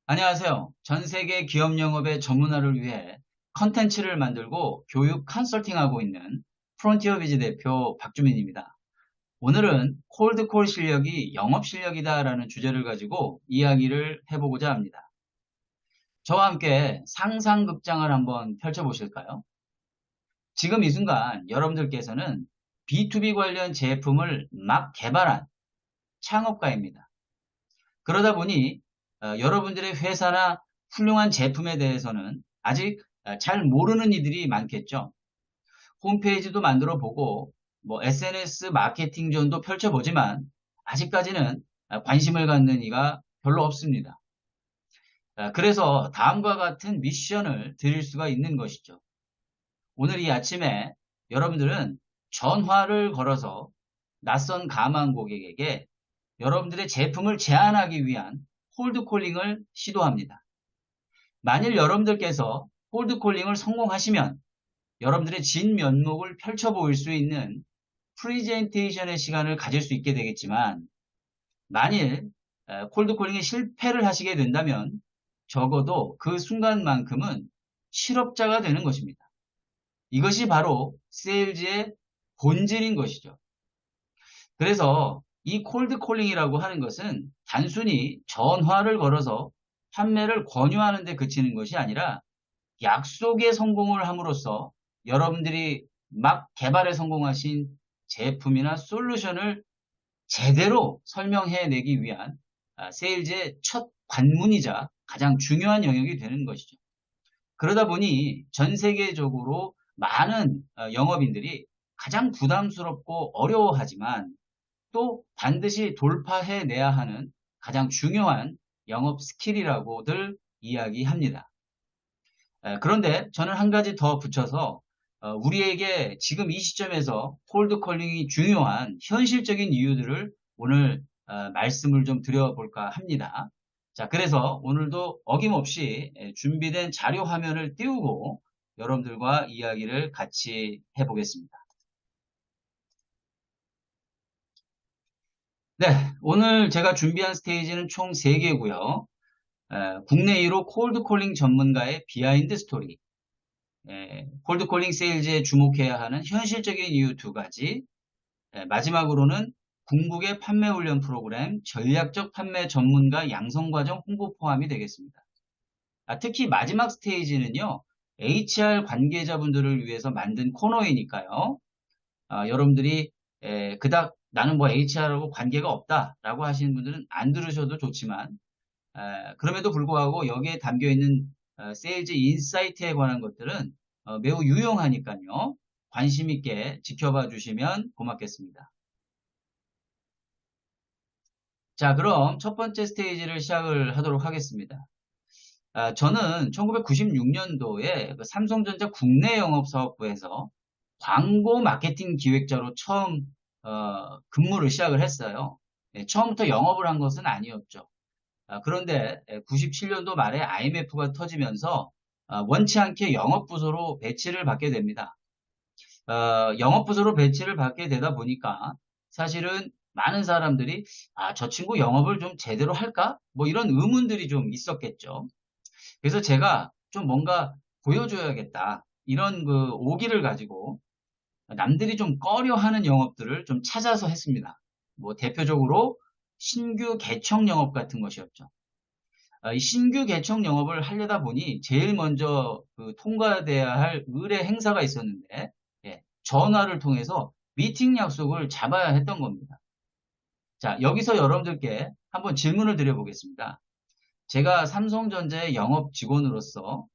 안녕하세요. 전 세계 기업 영업의 전문화를 위해 컨텐츠를 만들고 교육 컨설팅하고 있는 프론티어 비즈 대표 박주민입니다. 오늘은 콜드콜 실력이 영업 실력이다라는 주제를 가지고 이야기를 해보고자 합니다. 저와 함께 상상극장을 한번 펼쳐보실까요? 지금 이 순간 여러분들께서는 B2B 관련 제품을 막 개발한 창업가입니다. 그러다 보니 여러분들의 회사나 훌륭한 제품에 대해서는 아직 잘 모르는 이들이 많겠죠. 홈페이지도 만들어 보고 뭐 SNS 마케팅전도 펼쳐보지만 아직까지는 관심을 갖는 이가 별로 없습니다. 그래서 다음과 같은 미션을 드릴 수가 있는 것이죠. 오늘 이 아침에 여러분들은 전화를 걸어서 낯선 가망 고객에게 여러분들의 제품을 제안하기 위한 콜드콜링을 시도합니다. 만일 여러분들께서 콜드콜링을 성공하시면 여러분들의 진면목을 펼쳐 보일 수 있는 프리젠테이션의 시간을 가질 수 있게 되겠지만 만일 콜드콜링에 실패를 하시게 된다면 적어도 그 순간만큼은 실업자가 되는 것입니다. 이것이 바로 세일즈의 본질인 것이죠. 그래서 이 콜드콜링이라고 하는 것은 단순히 전화를 걸어서 판매를 권유하는 데 그치는 것이 아니라 약속에 성공을 함으로써 여러분들이 막 개발에 성공하신 제품이나 솔루션을 제대로 설명해 내기 위한 세일즈의 첫 관문이자 가장 중요한 영역이 되는 것이죠. 그러다 보니 전 세계적으로 많은 영업인들이 가장 부담스럽고 어려워하지만 또 반드시 돌파해내야 하는 가장 중요한 영업 스킬이라고들 이야기합니다. 그런데 저는 한 가지 더 붙여서 우리에게 지금 이 시점에서 콜드콜링이 중요한 현실적인 이유들을 오늘 말씀을 좀 드려볼까 합니다. 자, 그래서 오늘도 어김없이 준비된 자료 화면을 띄우고 여러분들과 이야기를 같이 해보겠습니다. 네, 오늘 제가 준비한 스테이지는 총 3개고요. 국내 1호 콜드콜링 전문가의 비하인드 스토리, 콜드콜링 세일즈에 주목해야 하는 현실적인 이유 2가지, 마지막으로는 궁극의 판매 훈련 프로그램 전략적 판매 전문가 양성과정 홍보 포함이 되겠습니다. 특히 마지막 스테이지는요, HR 관계자분들을 위해서 만든 코너이니까요. 여러분들이 그닥 나는 뭐 HR하고 관계가 없다라고 하시는 분들은 안 들으셔도 좋지만 그럼에도 불구하고 여기에 담겨 있는 세일즈 인사이트에 관한 것들은 매우 유용하니까요. 관심 있게 지켜봐 주시면 고맙겠습니다. 자, 그럼 첫 번째 스테이지를 시작을 하도록 하겠습니다. 저는 1996년도에 삼성전자 국내 영업사업부에서 광고 마케팅 기획자로 처음 근무를 시작을 했어요. 처음부터 영업을 한 것은 아니었죠. 그런데 97년도 말에 IMF가 터지면서 원치 않게 영업부서로 배치를 받게 됩니다. 영업부서로 배치를 받게 되다 보니까 사실은 많은 사람들이 저 친구 영업을 좀 제대로 할까? 뭐 이런 의문들이 좀 있었겠죠. 그래서 제가 좀 뭔가 보여줘야겠다. 이런 그 오기를 가지고 남들이 좀 꺼려하는 영업들을 좀 찾아서 했습니다. 뭐 대표적으로 신규 개척 영업 같은 것이었죠. 이 신규 개척 영업을 하려다 보니 제일 먼저 통과돼야 할 의뢰 행사가 있었는데 전화를 통해서 미팅 약속을 잡아야 했던 겁니다. 자, 여기서 여러분들께 한번 질문을 드려보겠습니다. 제가 삼성전자의 영업 직원으로서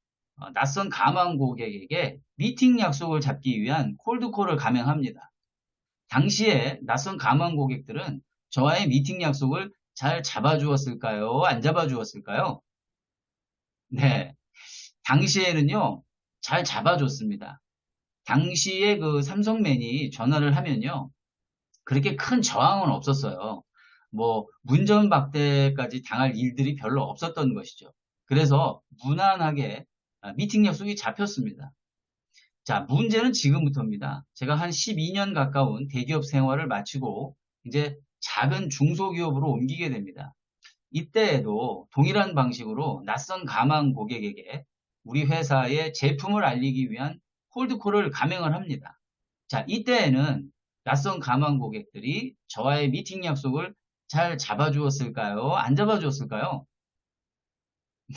낯선 가망 고객에게 미팅 약속을 잡기 위한 콜드콜을 감행합니다. 당시에 낯선 가망 고객들은 저와의 미팅 약속을 잘 잡아주었을까요? 안 잡아주었을까요? 네. 당시에는요, 잘 잡아줬습니다. 당시에 그 삼성맨이 전화를 하면요, 그렇게 큰 저항은 없었어요. 뭐, 문전박대까지 당할 일들이 별로 없었던 것이죠. 그래서 무난하게 미팅 약속이 잡혔습니다. 자, 문제는 지금부터입니다. 제가 한 12년 가까운 대기업 생활을 마치고 이제 작은 중소기업으로 옮기게 됩니다. 이때에도 동일한 방식으로 낯선 가망 고객에게 우리 회사의 제품을 알리기 위한 콜드콜을 감행을 합니다. 자, 이때에는 낯선 가망 고객들이 저와의 미팅 약속을 잘 잡아주었을까요? 안 잡아주었을까요?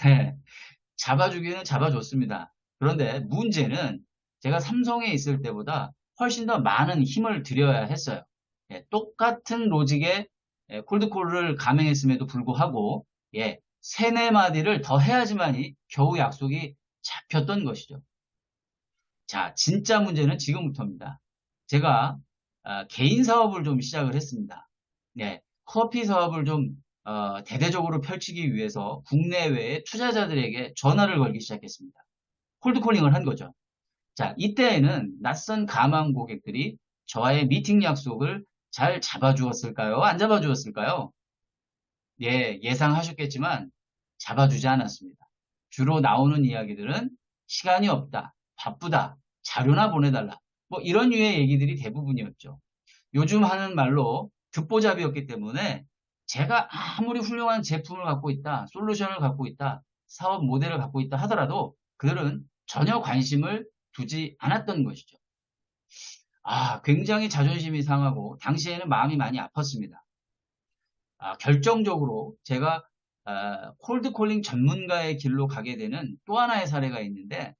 네, 잡아주기는 잡아줬습니다. 그런데 문제는 제가 삼성에 있을 때보다 훨씬 더 많은 힘을 들여야 했어요. 예, 똑같은 로직의 콜드콜을 감행했음에도 불구하고 예, 세네 마디를 더 해야지만이 겨우 약속이 잡혔던 것이죠. 자, 진짜 문제는 지금부터입니다. 제가 개인 사업을 좀 시작을 했습니다. 네, 커피 사업을 좀 대대적으로 펼치기 위해서 국내외의 투자자들에게 전화를 걸기 시작했습니다. 콜드콜링을 한 거죠. 자, 이때에는 낯선 가망 고객들이 저와의 미팅 약속을 잘 잡아주었을까요? 안 잡아주었을까요? 예, 예상하셨겠지만 잡아주지 않았습니다. 주로 나오는 이야기들은 시간이 없다, 바쁘다, 자료나 보내달라. 뭐 이런 류의 얘기들이 대부분이었죠. 요즘 하는 말로 듣보잡이었기 때문에 제가 아무리 훌륭한 제품을 갖고 있다, 솔루션을 갖고 있다, 사업 모델을 갖고 있다 하더라도 그들은 전혀 관심을 두지 않았던 것이죠. 굉장히 자존심이 상하고 당시에는 마음이 많이 아팠습니다. 결정적으로 제가 콜드콜링 전문가의 길로 가게 되는 또 하나의 사례가 있는데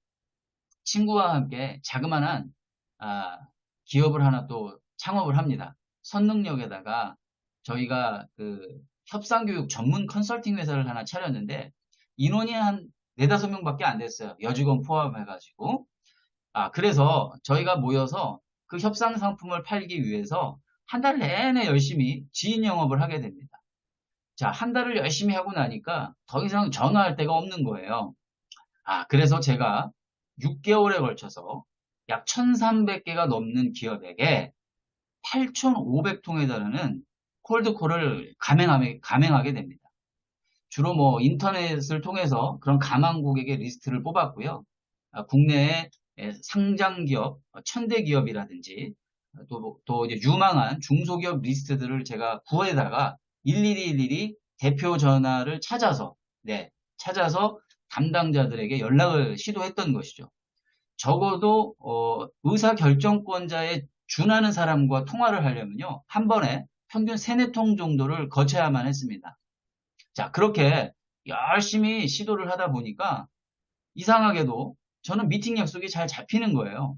친구와 함께 자그마한 아, 기업을 하나 또 창업을 합니다. 선능력에다가 저희가 그 협상교육 전문 컨설팅 회사를 하나 차렸는데 인원이 한 네다섯 명밖에 안 됐어요. 여직원 포함해가지고. 그래서 저희가 모여서 그 협상 상품을 팔기 위해서 한 달 내내 열심히 지인 영업을 하게 됩니다. 자, 한 달을 열심히 하고 나니까 더 이상 전화할 데가 없는 거예요. 그래서 제가 6개월에 걸쳐서 약 1,300개가 넘는 기업에게 8,500통에 달하는 콜드콜을 감행하게 됩니다. 주로 뭐 인터넷을 통해서 그런 가망 고객의 리스트를 뽑았고요. 국내의 상장 기업, 천대 기업이라든지 또 이제 유망한 중소기업 리스트들을 제가 구해다가 일일이 대표 전화를 찾아서 찾아서 담당자들에게 연락을 시도했던 것이죠. 적어도 의사결정권자에 준하는 사람과 통화를 하려면요. 한 번에 평균 3, 4통 정도를 거쳐야만 했습니다. 자, 그렇게 열심히 시도를 하다 보니까 이상하게도 저는 미팅 약속이 잘 잡히는 거예요.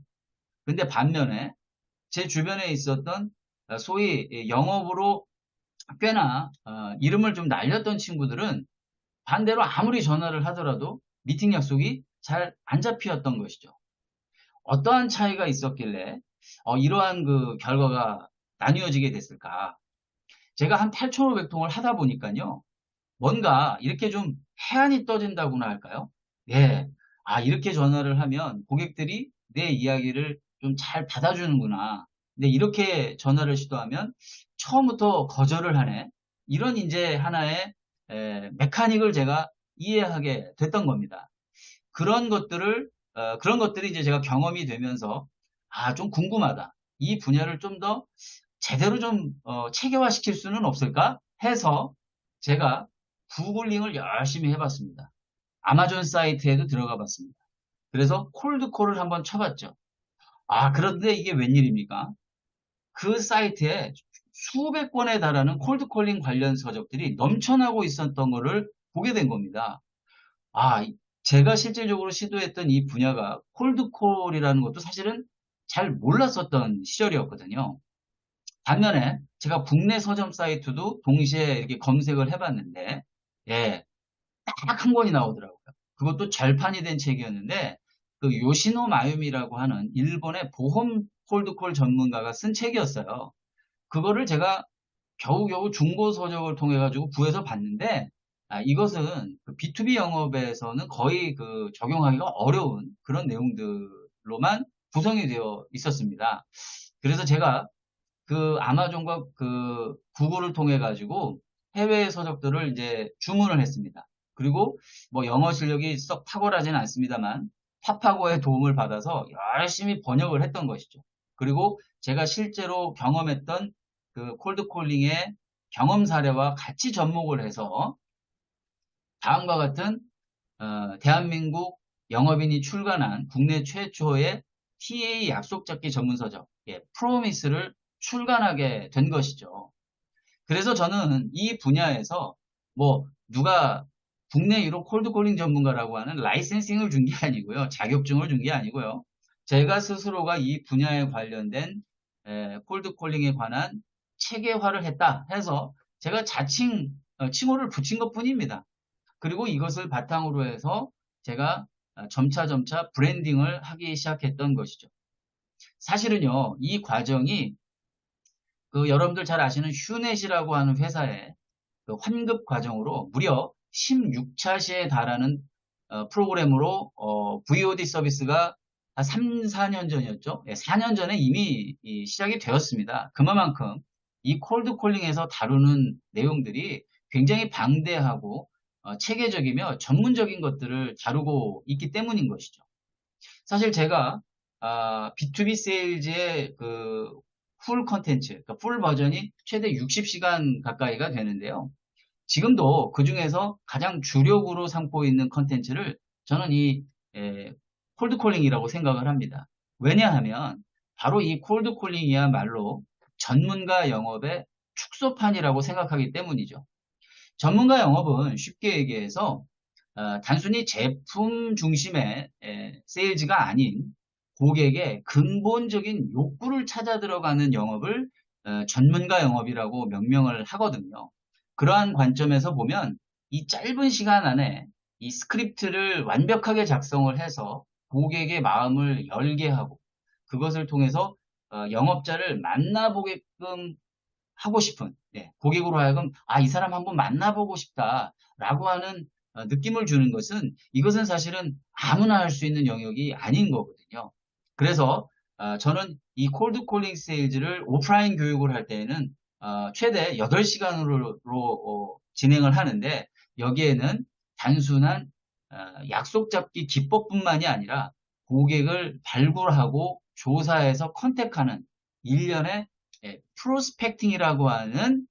근데 반면에 제 주변에 있었던 소위 영업으로 꽤나 이름을 좀 날렸던 친구들은 반대로 아무리 전화를 하더라도 미팅 약속이 잘 안 잡히었던 것이죠. 어떠한 차이가 있었길래 이러한 그 결과가 나뉘어지게 됐을까? 제가 한 8,500통을 하다 보니까요. 뭔가 이렇게 좀 해안이 떠진다고나 할까요? 예. 이렇게 전화를 하면 고객들이 내 이야기를 좀 잘 받아주는구나. 근데 이렇게 전화를 시도하면 처음부터 거절을 하네. 이런 이제 하나의 메카닉을 제가 이해하게 됐던 겁니다. 그런 것들이 이제 제가 경험이 되면서 좀 궁금하다. 이 분야를 좀 더 제대로 좀 체계화시킬 수는 없을까 해서 제가 구글링을 열심히 해봤습니다. 아마존 사이트에도 들어가 봤습니다. 그래서 콜드콜을 한번 쳐봤죠. 그런데 이게 웬일입니까? 그 사이트에 수백 건에 달하는 콜드콜링 관련 서적들이 넘쳐나고 있었던 것을 보게 된 겁니다. 제가 실질적으로 시도했던 이 분야가 콜드콜이라는 것도 사실은 잘 몰랐었던 시절이었거든요. 반면에 제가 국내 서점 사이트도 동시에 이렇게 검색을 해봤는데, 예, 딱 한 권이 나오더라고요. 그것도 절판이 된 책이었는데, 그 요시노 마유미라고 하는 일본의 보험 콜드콜 전문가가 쓴 책이었어요. 그거를 제가 겨우겨우 중고 서적을 통해 가지고 구해서 봤는데, 이것은 그 B2B 영업에서는 거의 그 적용하기가 어려운 그런 내용들로만 구성이 되어 있었습니다. 그래서 제가 그 아마존과 그 구글을 통해 가지고 해외 서적들을 이제 주문을 했습니다. 그리고 뭐 영어 실력이 썩 탁월하지는 않습니다만 파파고의 도움을 받아서 열심히 번역을 했던 것이죠. 그리고 제가 실제로 경험했던 그 콜드콜링의 경험 사례와 같이 접목을 해서 다음과 같은 대한민국 영업인이 출간한 국내 최초의 TA 약속 잡기 전문서적, 프로미스를 출간하게 된 것이죠. 그래서 저는 이 분야에서 뭐 누가 국내 1호 콜드콜링 전문가라고 하는 라이센싱을 준 게 아니고요. 자격증을 준 게 아니고요. 제가 스스로가 이 분야에 관련된 콜드콜링에 관한 체계화를 했다 해서 제가 자칭 칭호를 붙인 것뿐입니다. 그리고 이것을 바탕으로 해서 제가 점차 브랜딩을 하기 시작했던 것이죠. 사실은요, 이 과정이 그 여러분들 잘 아시는 휴넷이라고 하는 회사의 그 환급 과정으로 무려 16차 시에 달하는 프로그램으로 VOD 서비스가 한 3, 4년 전이었죠. 4년 전에 이미 시작이 되었습니다. 그만큼 이 콜드콜링에서 다루는 내용들이 굉장히 방대하고 체계적이며 전문적인 것들을 다루고 있기 때문인 것이죠. 사실 제가 B2B 세일즈의 그 풀 컨텐츠, 그러니까 풀 버전이 최대 60시간 가까이가 되는데요. 지금도 그 중에서 가장 주력으로 삼고 있는 컨텐츠를 저는 이 콜드콜링이라고 생각을 합니다. 왜냐하면 바로 이 콜드콜링이야말로 전문가 영업의 축소판이라고 생각하기 때문이죠. 전문가 영업은 쉽게 얘기해서 단순히 제품 중심의 세일즈가 아닌 고객의 근본적인 욕구를 찾아 들어가는 영업을 전문가 영업이라고 명명을 하거든요. 그러한 관점에서 보면 이 짧은 시간 안에 이 스크립트를 완벽하게 작성을 해서 고객의 마음을 열게 하고 그것을 통해서 영업자를 만나보게끔 하고 싶은 고객으로 하여금 이 사람 한번 만나보고 싶다라고 하는 느낌을 주는 것은 이것은 사실은 아무나 할 수 있는 영역이 아닌 거거든요. 그래서 저는 이 콜드 콜링 세일즈를 오프라인 교육을 할 때에는 최대 8시간으로 진행을 하는데 여기에는 단순한 약속 잡기 기법뿐만이 아니라 고객을 발굴하고 조사해서 컨택하는 일련의 프로스펙팅이라고 하는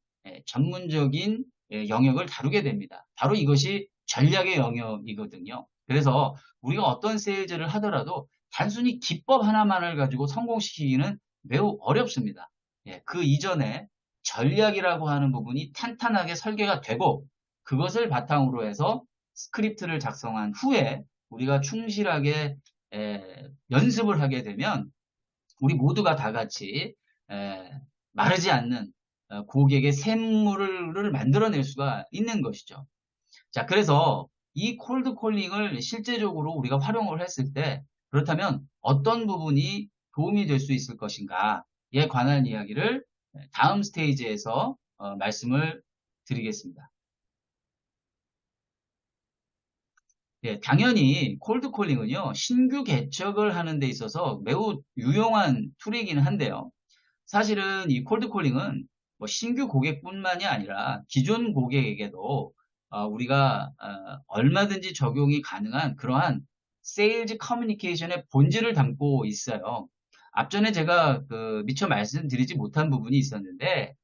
전문적인 영역을 다루게 됩니다. 바로 이것이 전략의 영역이거든요. 그래서 우리가 어떤 세일즈를 하더라도 단순히 기법 하나만을 가지고 성공시키기는 매우 어렵습니다. 그 이전에 전략이라고 하는 부분이 탄탄하게 설계가 되고 그것을 바탕으로 해서 스크립트를 작성한 후에 우리가 충실하게 연습을 하게 되면 우리 모두가 다 같이 마르지 않는 고객의 샘물을 만들어낼 수가 있는 것이죠. 자, 그래서 이 콜드 콜링을 실제적으로 우리가 활용을 했을 때 그렇다면 어떤 부분이 도움이 될 수 있을 것인가에 관한 이야기를 다음 스테이지에서 말씀을 드리겠습니다. 당연히 콜드 콜링은요, 신규 개척을 하는 데 있어서 매우 유용한 툴이기는 한데요. 사실은 이 콜드 콜링은 뭐 신규 고객뿐만이 아니라 기존 고객에게도 우리가 얼마든지 적용이 가능한 그러한 세일즈 커뮤니케이션의 본질을 담고 있어요. 앞전에 제가 미처 말씀드리지 못한 부분이 있었는데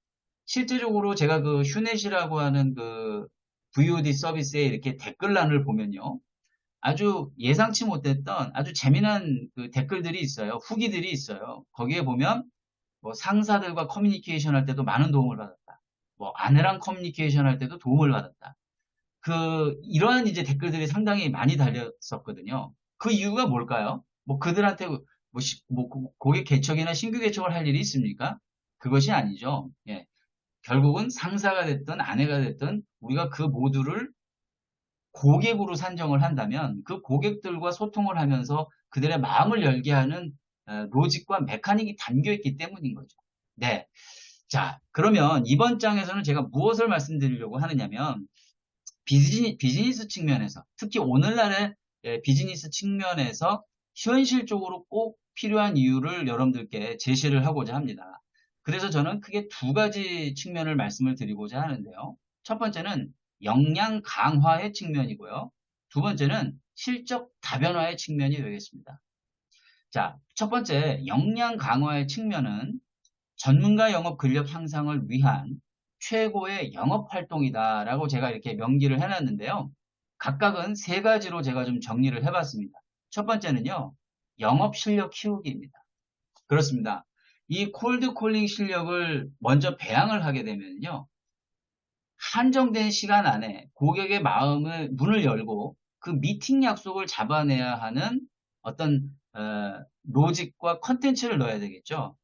실제적으로 제가 그 휴넷이라고 하는 그 VOD 서비스에 이렇게 댓글란을 보면요. 아주 예상치 못했던 아주 재미난 그 댓글들이 있어요. 후기들이 있어요. 거기에 보면 뭐 상사들과 커뮤니케이션 할 때도 많은 도움을 받았다. 뭐 아내랑 커뮤니케이션 할 때도 도움을 받았다. 이러한 이제 댓글들이 상당히 많이 달렸었거든요. 그 이유가 뭘까요? 뭐 그들한테 뭐 고객 개척이나 신규 개척을 할 일이 있습니까? 그것이 아니죠. 결국은 상사가 됐든 아내가 됐든 우리가 그 모두를 고객으로 산정을 한다면 그 고객들과 소통을 하면서 그들의 마음을 열게 하는 로직과 메카닉이 담겨 있기 때문인 거죠. 네. 자, 그러면 이번 장에서는 제가 무엇을 말씀드리려고 하느냐면 비즈니스 측면에서 특히 오늘날의 비즈니스 측면에서 현실적으로 꼭 필요한 이유를 여러분들께 제시를 하고자 합니다. 그래서 저는 크게 두 가지 측면을 말씀을 드리고자 하는데요. 첫 번째는 역량 강화의 측면이고요. 두 번째는 실적 다변화의 측면이 되겠습니다. 자, 첫 번째 역량 강화의 측면은 전문가 영업 근력 향상을 위한 최고의 영업 활동이다라고 제가 이렇게 명기를 해놨는데요. 각각은 세 가지로 제가 좀 정리를 해봤습니다. 첫 번째는요, 영업 실력 키우기입니다. 그렇습니다. 이 콜드 콜링 실력을 먼저 배양을 하게 되면요, 한정된 시간 안에 고객의 문을 열고 그 미팅 약속을 잡아내야 하는 어떤 로직과 컨텐츠를 넣어야 되겠죠.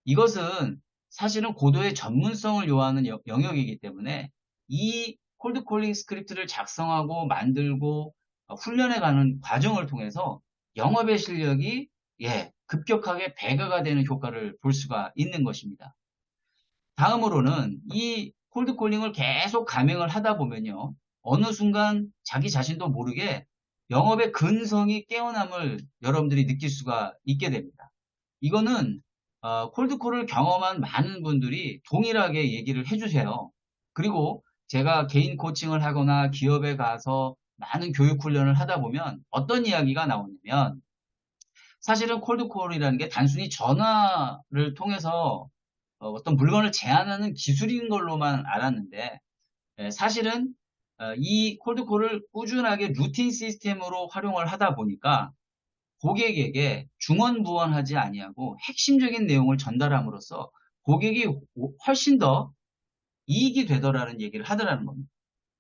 이것은 사실은 고도의 전문성을 요하는 영역이기 때문에 이 콜드콜링 스크립트를 작성하고 만들고 훈련해가는 과정을 통해서 영업의 실력이 급격하게 배가가 되는 효과를 볼 수가 있는 것입니다. 다음으로는 이 콜드콜링을 계속 감행을 하다 보면요. 어느 순간 자기 자신도 모르게 영업의 근성이 깨어남을 여러분들이 느낄 수가 있게 됩니다. 이거는 콜드콜을 경험한 많은 분들이 동일하게 얘기를 해주세요. 그리고 제가 개인 코칭을 하거나 기업에 가서 많은 교육 훈련을 하다 보면 어떤 이야기가 나오냐면 사실은 콜드콜이라는 게 단순히 전화를 통해서 어떤 물건을 제안하는 기술인 걸로만 알았는데 사실은 이 콜드콜을 꾸준하게 루틴 시스템으로 활용을 하다 보니까 고객에게 중언부언하지 아니하고 핵심적인 내용을 전달함으로써 고객이 훨씬 더 이익이 되더라는 얘기를 하더라는 겁니다.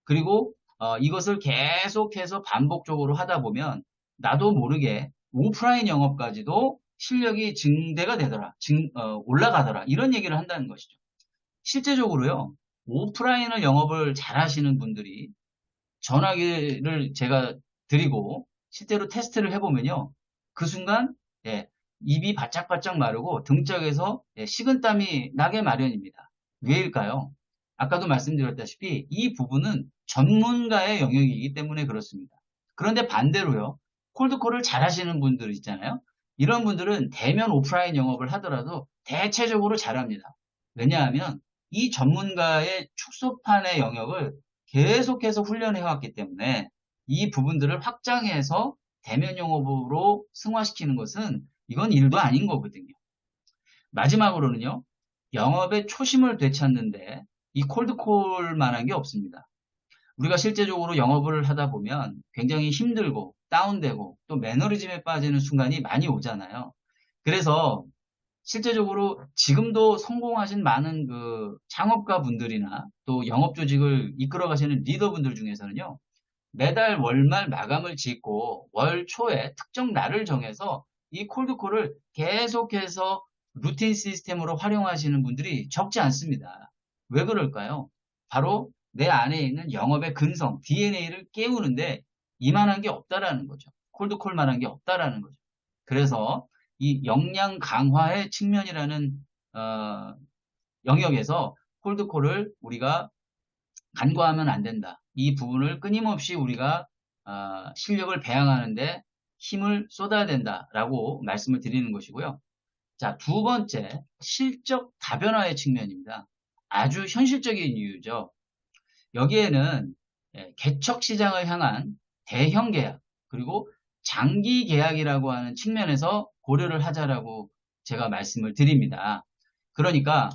그리고 이것을 계속해서 반복적으로 하다 보면 나도 모르게 오프라인 영업까지도 실력이 증대가 되더라, 올라가더라 이런 얘기를 한다는 것이죠. 실제적으로요, 오프라인을 영업을 잘 하시는 분들이 전화기를 제가 드리고 실제로 테스트를 해보면요. 그 순간 예, 입이 바짝바짝 마르고 등짝에서 식은땀이 나게 마련입니다. 왜일까요? 아까도 말씀드렸다시피 이 부분은 전문가의 영역이기 때문에 그렇습니다. 그런데 반대로요. 콜드콜을 잘 하시는 분들 있잖아요. 이런 분들은 대면 오프라인 영업을 하더라도 대체적으로 잘합니다. 왜냐하면 이 전문가의 축소판의 영역을 계속해서 훈련해 왔기 때문에 이 부분들을 확장해서 대면 영업으로 승화시키는 것은 이건 일도 아닌 거거든요. 마지막으로는요. 영업의 초심을 되찾는데 이 콜드콜만한 게 없습니다. 우리가 실제적으로 영업을 하다 보면 굉장히 힘들고 다운되고 또 매너리즘에 빠지는 순간이 많이 오잖아요. 그래서 실제적으로 지금도 성공하신 많은 그 창업가 분들이나 또 영업 조직을 이끌어 가시는 리더분들 중에서는요. 매달 월말 마감을 짓고 월 초에 특정 날을 정해서 이 콜드콜을 계속해서 루틴 시스템으로 활용하시는 분들이 적지 않습니다. 왜 그럴까요? 바로 내 안에 있는 영업의 근성, DNA를 깨우는데 이만한 게 없다라는 거죠. 콜드콜만한 게 없다라는 거죠. 그래서 이 역량 강화의 측면이라는 어, 영역에서 콜드콜을 우리가 간과하면 안 된다. 이 부분을 끊임없이 우리가 실력을 배양하는데 힘을 쏟아야 된다라고 말씀을 드리는 것이고요. 자, 두 번째, 실적 다변화의 측면입니다. 아주 현실적인 이유죠. 여기에는 개척 시장을 향한 대형 계약, 그리고 장기 계약이라고 하는 측면에서 고려를 하자라고 제가 말씀을 드립니다. 그러니까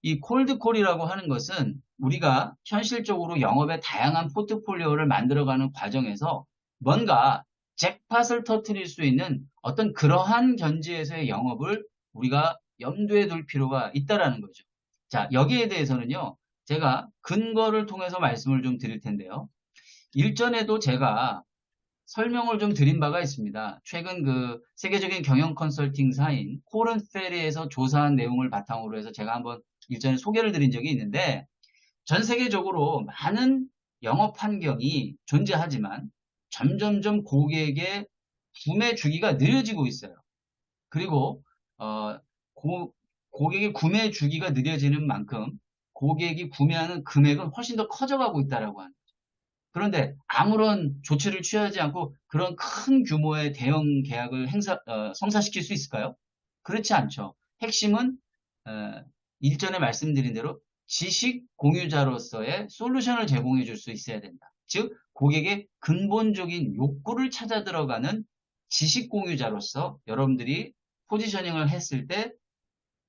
이 콜드콜이라고 하는 것은 우리가 현실적으로 영업의 다양한 포트폴리오를 만들어가는 과정에서 뭔가 잭팟을 터뜨릴 수 있는 어떤 그러한 견지에서의 영업을 우리가 염두에 둘 필요가 있다라는 거죠. 자, 여기에 대해서는요, 제가 근거를 통해서 말씀을 좀 드릴 텐데요. 일전에도 제가 설명을 좀 드린 바가 있습니다. 최근 그 세계적인 경영 컨설팅사인 코른 페리에서 조사한 내용을 바탕으로 해서 제가 한번 일전에 소개를 드린 적이 있는데 전 세계적으로 많은 영업 환경이 존재하지만 점점점 고객의 구매 주기가 느려지고 있어요. 그리고 어, 고객의 구매 주기가 느려지는 만큼 고객이 구매하는 금액은 훨씬 더 커져가고 있다라고 하는. 그런데 아무런 조치를 취하지 않고 그런 큰 규모의 대형 계약을 성사시킬 수 있을까요? 그렇지 않죠. 핵심은 일전에 말씀드린 대로 지식 공유자로서의 솔루션을 제공해 줄 수 있어야 된다. 즉 고객의 근본적인 욕구를 찾아 들어가는 지식 공유자로서 여러분들이 포지셔닝을 했을 때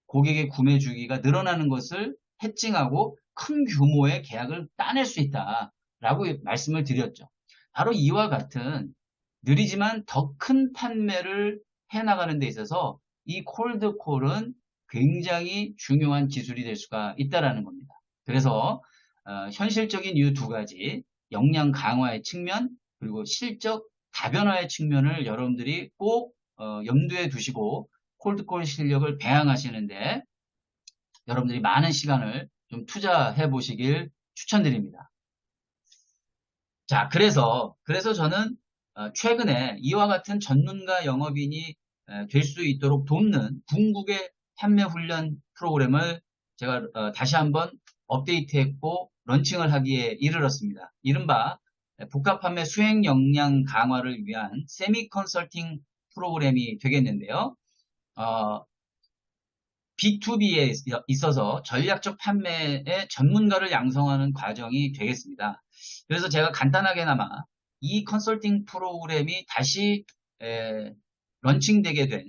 고객의 구매 주기가 늘어나는 것을 해칭하고 큰 규모의 계약을 따낼 수 있다라고 말씀을 드렸죠. 바로 이와 같은 느리지만 더 큰 판매를 해나가는 데 있어서 이 콜드콜은 굉장히 중요한 기술이 될 수가 있다는 겁니다. 그래서 현실적인 이 두 가지, 역량 강화의 측면, 그리고 실적 다변화의 측면을 여러분들이 꼭 염두에 두시고 콜드콜 실력을 배양하시는데 여러분들이 많은 시간을 좀 투자해 보시길 추천드립니다. 자, 그래서 저는 최근에 이와 같은 전문가 영업인이 될 수 있도록 돕는 궁극의 판매 훈련 프로그램을 제가 다시 한번 업데이트했고 런칭을 하기에 이르렀습니다. 이른바 복합 판매 수행 역량 강화를 위한 세미 컨설팅 프로그램이 되겠는데요. B2B에 있어서 전략적 판매의 전문가를 양성하는 과정이 되겠습니다. 그래서 제가 간단하게나마 이 컨설팅 프로그램이 다시 런칭되게 된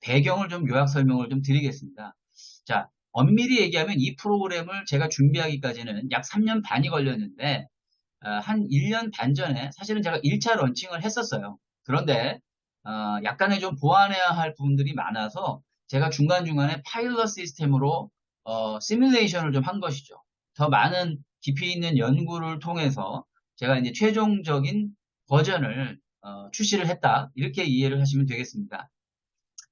배경을 좀 요약 설명을 좀 드리겠습니다. 자, 엄밀히 얘기하면 이 프로그램을 제가 준비하기까지는 약 3년 반이 걸렸는데 한 1년 반 전에 사실은 제가 1차 런칭을 했었어요. 그런데 약간의 좀 보완해야 할 부분들이 많아서 제가 중간중간에 파일럿 시스템으로 시뮬레이션을 좀 한 것이죠. 더 많은 깊이 있는 연구를 통해서 제가 이제 최종적인 버전을 출시를 했다. 이렇게 이해를 하시면 되겠습니다.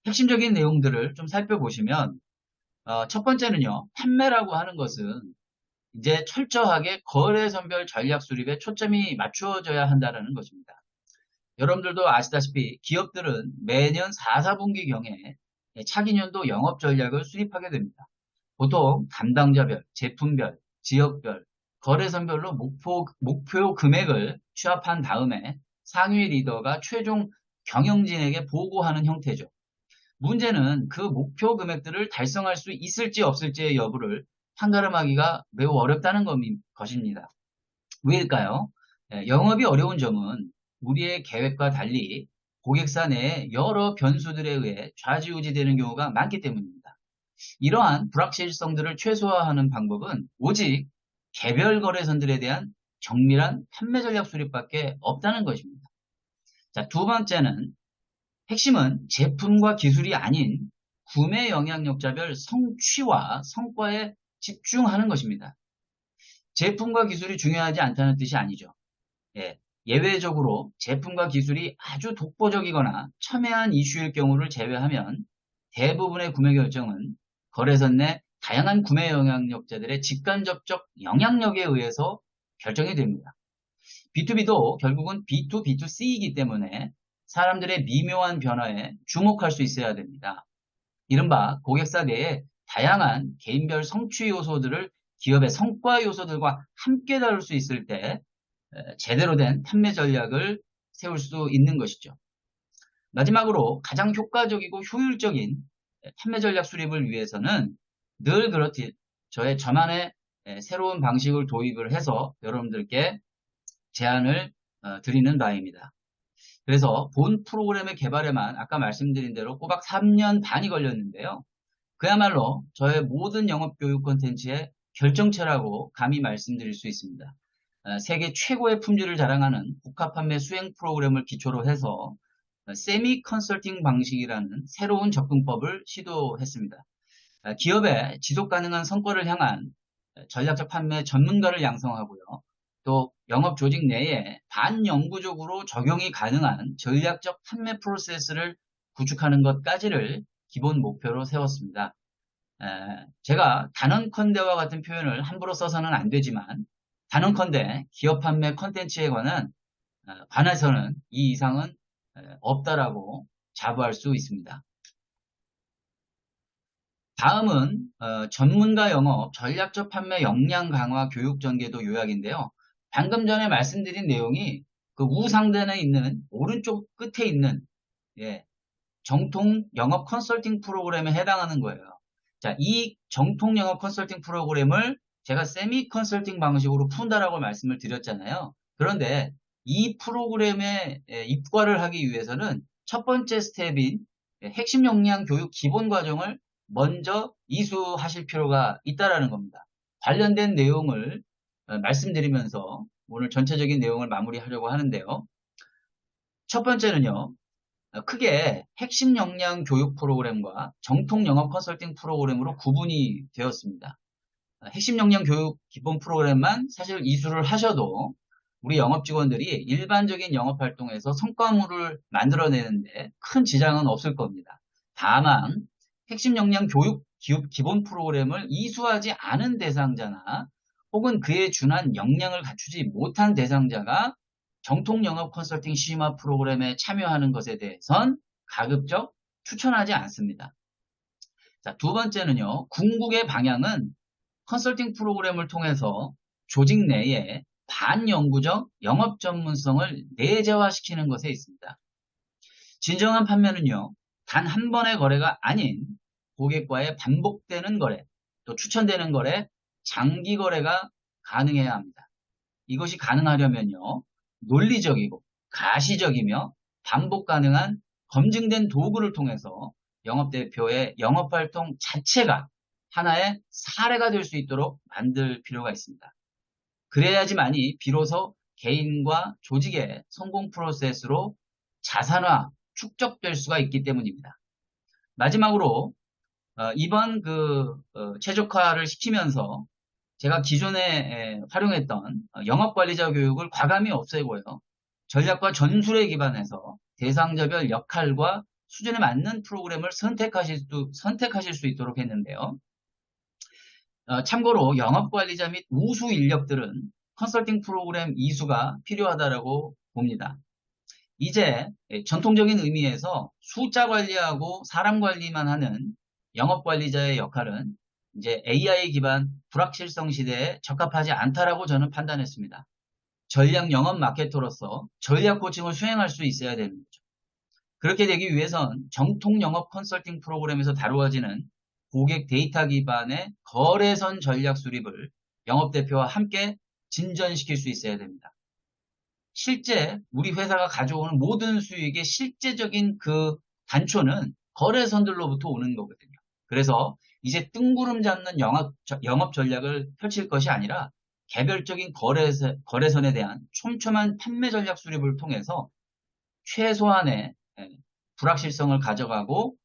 핵심적인 내용들을 좀 살펴보시면 첫 번째는요. 판매라고 하는 것은 이제 철저하게 거래선별 전략 수립에 초점이 맞추어져야 한다는 것입니다. 여러분들도 아시다시피 기업들은 매년 4, 4분기경에 차기년도 영업 전략을 수립하게 됩니다. 보통 담당자별, 제품별, 지역별, 거래선별로 목표 금액을 취합한 다음에 상위 리더가 최종 경영진에게 보고하는 형태죠. 문제는 그 목표 금액들을 달성할 수 있을지 없을지의 여부를 판가름하기가 매우 어렵다는 것입니다. 왜일까요? 영업이 어려운 점은 우리의 계획과 달리 고객사 내에 여러 변수들에 의해 좌지우지되는 경우가 많기 때문입니다. 이러한 불확실성들을 최소화하는 방법은 오직 개별 거래선들에 대한 정밀한 판매 전략 수립밖에 없다는 것입니다. 자, 두 번째는 핵심은 제품과 기술이 아닌 구매 영향력자별 성취와 성과에 집중하는 것입니다. 제품과 기술이 중요하지 않다는 뜻이 아니죠. 예외적으로 제품과 기술이 아주 독보적이거나 첨예한 이슈일 경우를 제외하면 대부분의 구매 결정은 거래선 내 다양한 구매 영향력자들의 직간접적 영향력에 의해서 결정이 됩니다. B2B도 결국은 B2B2C이기 때문에 사람들의 미묘한 변화에 주목할 수 있어야 됩니다. 이른바 고객사 내에 다양한 개인별 성취 요소들을 기업의 성과 요소들과 함께 다룰 수 있을 때 제대로 된 판매 전략을 세울 수 있는 것이죠. 마지막으로 가장 효과적이고 효율적인 판매 전략 수립을 위해서는 늘 그렇듯 저만의 새로운 방식을 도입을 해서 여러분들께 제안을 드리는 바입니다. 그래서 본 프로그램의 개발에만 아까 말씀드린 대로 꼬박 3년 반이 걸렸는데요. 그야말로 저의 모든 영업교육 콘텐츠의 결정체라고 감히 말씀드릴 수 있습니다. 세계 최고의 품질을 자랑하는 복합판매 수행 프로그램을 기초로 해서 세미 컨설팅 방식이라는 새로운 접근법을 시도했습니다. 기업의 지속 가능한 성과를 향한 전략적 판매 전문가를 양성하고요. 또 영업 조직 내에 반영구적으로 적용이 가능한 전략적 판매 프로세스를 구축하는 것까지를 기본 목표로 세웠습니다. 제가 단언컨대와 같은 표현을 함부로 써서는 안 되지만 단언컨대 기업 판매 컨텐츠에 관해서는 이 이상은 없다라고 자부할 수 있습니다. 다음은 전문가 영업 전략적 판매 역량 강화 교육 전개도 요약인데요. 방금 전에 말씀드린 내용이 그 우상단에 있는 오른쪽 끝에 있는 정통 영업 컨설팅 프로그램에 해당하는 거예요. 자, 이 정통 영업 컨설팅 프로그램을 제가 세미 컨설팅 방식으로 푼다라고 말씀을 드렸잖아요. 그런데 이 프로그램에 입과를 하기 위해서는 첫 번째 스텝인 핵심 역량 교육 기본 과정을 먼저 이수하실 필요가 있다라는 겁니다. 관련된 내용을 말씀드리면서 오늘 전체적인 내용을 마무리하려고 하는데요. 첫 번째는요, 크게 핵심 역량 교육 프로그램과 정통 영업 컨설팅 프로그램으로 구분이 되었습니다. 핵심 역량 교육 기본 프로그램만 사실 이수를 하셔도 우리 영업 직원들이 일반적인 영업 활동에서 성과물을 만들어내는데 큰 지장은 없을 겁니다. 다만 핵심 역량 교육 기본 프로그램을 이수하지 않은 대상자나 혹은 그에 준한 역량을 갖추지 못한 대상자가 정통 영업 컨설팅 심화 프로그램에 참여하는 것에 대해선 가급적 추천하지 않습니다. 자, 두 번째는요, 궁극의 방향은 컨설팅 프로그램을 통해서 조직 내에 반영구적 영업 전문성을 내재화시키는 것에 있습니다. 진정한 판매는요, 단 한 번의 거래가 아닌 고객과의 반복되는 거래, 또 추천되는 거래, 장기 거래가 가능해야 합니다. 이것이 가능하려면요, 논리적이고 가시적이며 반복 가능한 검증된 도구를 통해서 영업대표의 영업활동 자체가 하나의 사례가 될 수 있도록 만들 필요가 있습니다. 그래야지만이 비로소 개인과 조직의 성공 프로세스로 자산화, 축적될 수가 있기 때문입니다. 마지막으로 이번 최적화를 시키면서 제가 기존에 활용했던 영업관리자 교육을 과감히 없애고요. 전략과 전술에 기반해서 대상자별 역할과 수준에 맞는 프로그램을 선택하실 수 있도록 했는데요. 참고로 영업관리자 및 우수 인력들은 컨설팅 프로그램 이수가 필요하다고 봅니다. 이제 전통적인 의미에서 숫자 관리하고 사람 관리만 하는 영업관리자의 역할은 이제 AI 기반 불확실성 시대에 적합하지 않다라고 저는 판단했습니다. 전략 영업 마케터로서 전략 코칭을 수행할 수 있어야 되는 거죠. 그렇게 되기 위해선 정통 영업 컨설팅 프로그램에서 다루어지는 고객 데이터 기반의 거래선 전략 수립을 영업대표와 함께 진전시킬 수 있어야 됩니다. 실제 우리 회사가 가져오는 모든 수익의 실제적인 그 단초는 거래선들로부터 오는 거거든요. 그래서 이제 뜬구름 잡는 영업 전략을 펼칠 것이 아니라 개별적인 거래선에 대한 촘촘한 판매 전략 수립을 통해서 최소한의 불확실성을 가져가고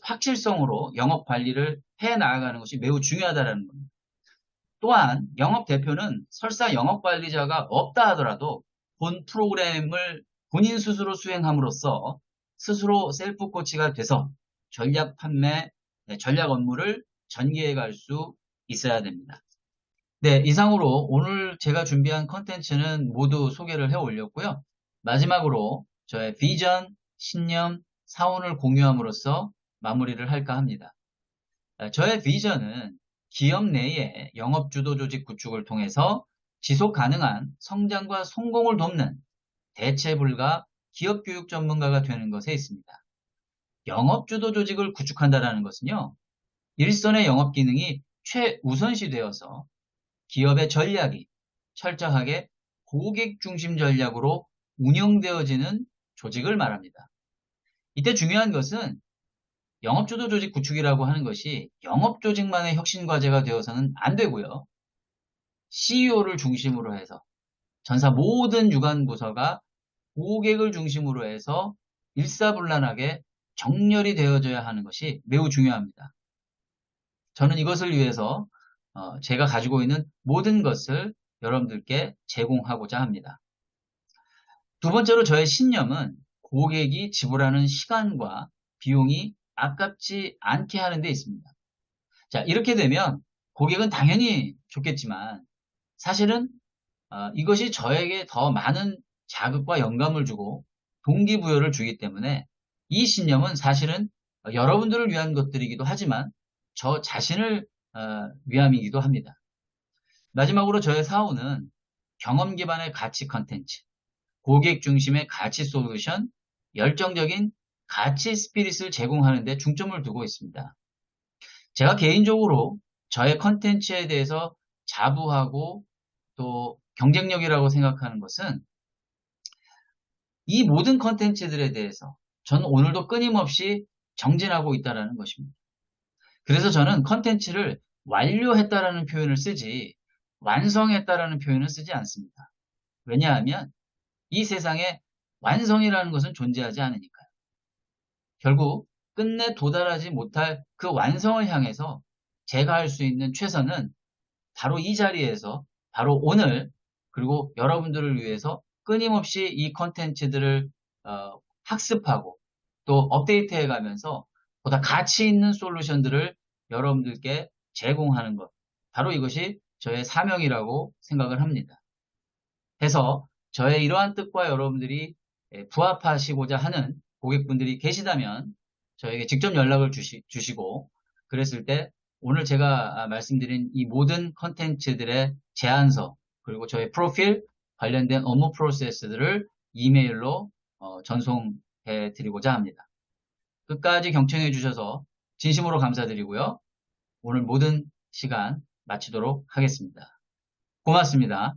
확실성으로 영업 관리를 해 나가는 것이 매우 중요하다는 겁니다. 또한 영업 대표는 설사 영업 관리자가 없다 하더라도 본 프로그램을 본인 스스로 수행함으로써 스스로 셀프 코치가 돼서 전략 판매, 전략 업무를 전개해 갈 수 있어야 됩니다. 네, 이상으로 오늘 제가 준비한 컨텐츠는 모두 소개를 해 올렸고요. 마지막으로 저의 비전, 신념, 사원을 공유함으로써 마무리를 할까 합니다. 저의 비전은 기업 내의 영업주도 조직 구축을 통해서 지속 가능한 성장과 성공을 돕는 대체불가 기업교육 전문가가 되는 것에 있습니다. 영업주도 조직을 구축한다는 것은요, 일선의 영업 기능이 최우선시 되어서 기업의 전략이 철저하게 고객 중심 전략으로 운영되어지는 조직을 말합니다. 이때 중요한 것은 영업주도 조직 구축이라고 하는 것이 영업조직만의 혁신과제가 되어서는 안 되고요. CEO를 중심으로 해서 전사 모든 유관 부서가 고객을 중심으로 해서 일사불란하게 정렬이 되어져야 하는 것이 매우 중요합니다. 저는 이것을 위해서 제가 가지고 있는 모든 것을 여러분들께 제공하고자 합니다. 두 번째로 저의 신념은 고객이 지불하는 시간과 비용이 아깝지 않게 하는 데 있습니다. 자, 이렇게 되면 고객은 당연히 좋겠지만 사실은 이것이 저에게 더 많은 자극과 영감을 주고 동기부여를 주기 때문에 이 신념은 사실은 여러분들을 위한 것들이기도 하지만 저 자신을 위함이기도 합니다. 마지막으로 저의 사원은 경험 기반의 가치 컨텐츠, 고객 중심의 가치 솔루션, 열정적인 가치 스피릿을 제공하는 데 중점을 두고 있습니다. 제가 개인적으로 저의 컨텐츠에 대해서 자부하고 또 경쟁력이라고 생각하는 것은 이 모든 컨텐츠들에 대해서 저는 오늘도 끊임없이 정진하고 있다는 것입니다. 그래서 저는 컨텐츠를 완료했다라는 표현을 쓰지 완성했다라는 표현을 쓰지 않습니다. 왜냐하면 이 세상에 완성이라는 것은 존재하지 않으니까요. 결국 끝내 도달하지 못할 그 완성을 향해서 제가 할 수 있는 최선은 바로 이 자리에서 바로 오늘 그리고 여러분들을 위해서 끊임없이 이 컨텐츠들을 학습하고 또 업데이트해 가면서 보다 가치 있는 솔루션들을 여러분들께 제공하는 것. 바로 이것이 저의 사명이라고 생각을 합니다. 해서 저의 이러한 뜻과 여러분들이 부합하시고자 하는 고객분들이 계시다면 저에게 직접 연락을 주시고 그랬을 때 오늘 제가 말씀드린 이 모든 컨텐츠들의 제안서 그리고 저의 프로필 관련된 업무 프로세스들을 이메일로 전송해 드리고자 합니다. 끝까지 경청해 주셔서 진심으로 감사드리고요. 오늘 모든 시간 마치도록 하겠습니다. 고맙습니다.